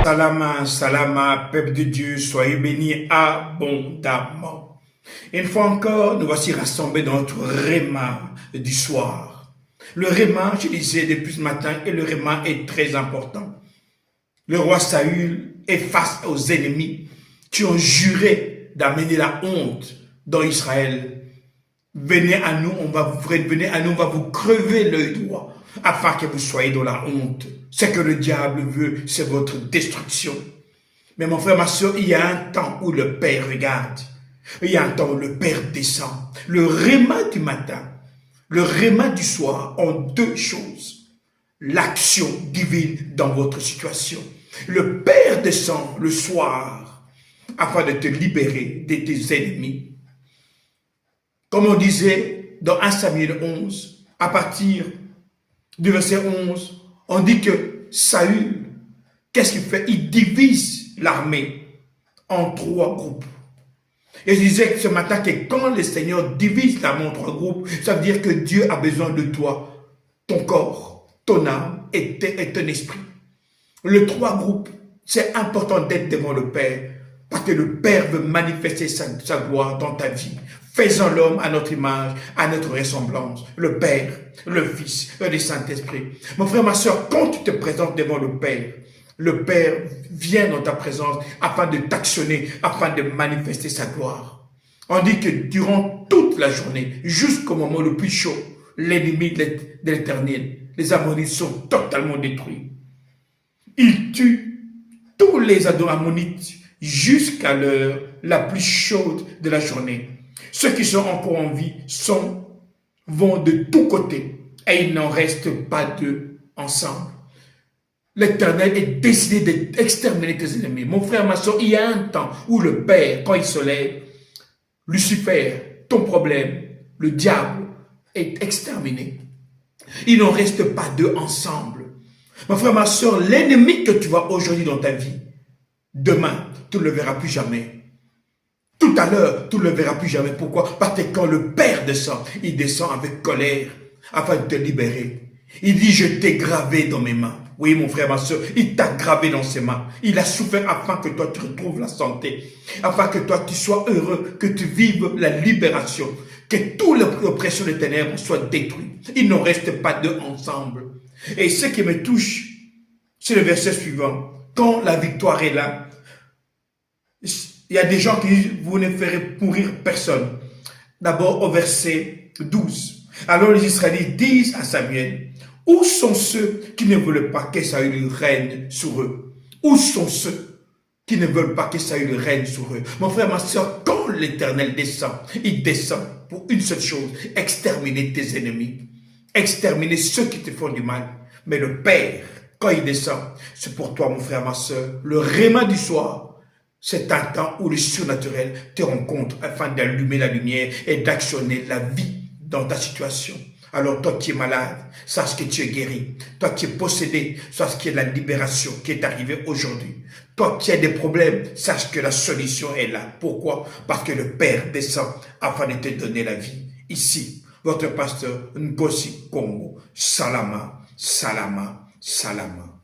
Salama, salama, peuple de Dieu, soyez bénis abondamment. Une fois encore, nous voici rassemblés dans notre réma du soir. Le réma, je disais depuis ce matin, et le réma est très important. Le roi Saül est face aux ennemis qui ont juré d'amener la honte dans Israël. Venez à nous, on va vous crever l'œil droit, afin que vous soyez dans la honte. Ce que le diable veut, c'est votre destruction. Mais mon frère, ma soeur, il y a un temps où le Père regarde. Il y a un temps où le Père descend. Le réma du matin, le réma du soir ont deux choses. L'action divine dans votre situation. Le Père descend le soir afin de te libérer de tes ennemis. Comme on disait dans 1 Samuel 11, à partir du verset 11, on dit que Saül, qu'est-ce qu'il fait? Il divise l'armée en 3 groupes. Et je disais ce matin que quand le Seigneur divise l'armée en 3 groupes, ça veut dire que Dieu a besoin de toi, ton corps, ton âme et ton esprit. Les 3 groupes, c'est important d'être devant le Père, parce que le Père veut manifester sa gloire dans ta vie. Faisons l'homme à notre image, à notre ressemblance. Le Père, le Fils et le Saint-Esprit. Mon frère, ma soeur, quand tu te présentes devant le Père vient dans ta présence afin de t'actionner, afin de manifester sa gloire. On dit que durant toute la journée, jusqu'au moment le plus chaud, l'ennemi de l'Éternel, les Ammonites sont totalement détruits. Il tue tous les Ammonites jusqu'à l'heure la plus chaude de la journée. Ceux qui sont encore en vie vont de tous côtés et il n'en reste pas d'eux ensemble. L'Éternel est décidé d'exterminer tes ennemis. Mon frère, ma soeur, il y a un temps où le Père, quand il se lève, Lucifer, ton problème, le diable est exterminé. Il n'en reste pas d'eux ensemble. Mon frère, ma soeur, l'ennemi que tu vois aujourd'hui dans ta vie, demain, tu ne le verras plus jamais. Tout à l'heure, tu ne le verras plus jamais. Pourquoi? Parce que quand le Père descend, il descend avec colère afin de te libérer. Il dit, je t'ai gravé dans mes mains. Oui, mon frère, ma soeur, il t'a gravé dans ses mains. Il a souffert afin que toi, tu retrouves la santé. Afin que toi, tu sois heureux, que tu vives la libération. Que toute l'oppression des ténèbres soit détruite. Il n'en reste pas d'eux ensemble. Et ce qui me touche, c'est le verset suivant. Quand la victoire est là, il y a des gens qui disent, vous ne ferez mourir personne. D'abord au verset 12. Alors les Israélites disent à Samuel, où sont ceux qui ne veulent pas que Saül règne sur eux? Où sont ceux qui ne veulent pas que Saül règne sur eux? Mon frère, ma soeur, quand l'Éternel descend, il descend pour une seule chose, exterminer tes ennemis, exterminer ceux qui te font du mal. Mais le Père, quand il descend, c'est pour toi, mon frère, ma soeur, le réma du soir. C'est un temps où le surnaturel te rencontre afin d'allumer la lumière et d'actionner la vie dans ta situation. Alors toi qui es malade, sache que tu es guéri. Toi qui es possédé, sache que la libération qui est arrivée aujourd'hui. Toi qui as des problèmes, sache que la solution est là. Pourquoi? Parce que le Père descend afin de te donner la vie. Ici, votre pasteur Nkosi Congo. Salama, salama, salama.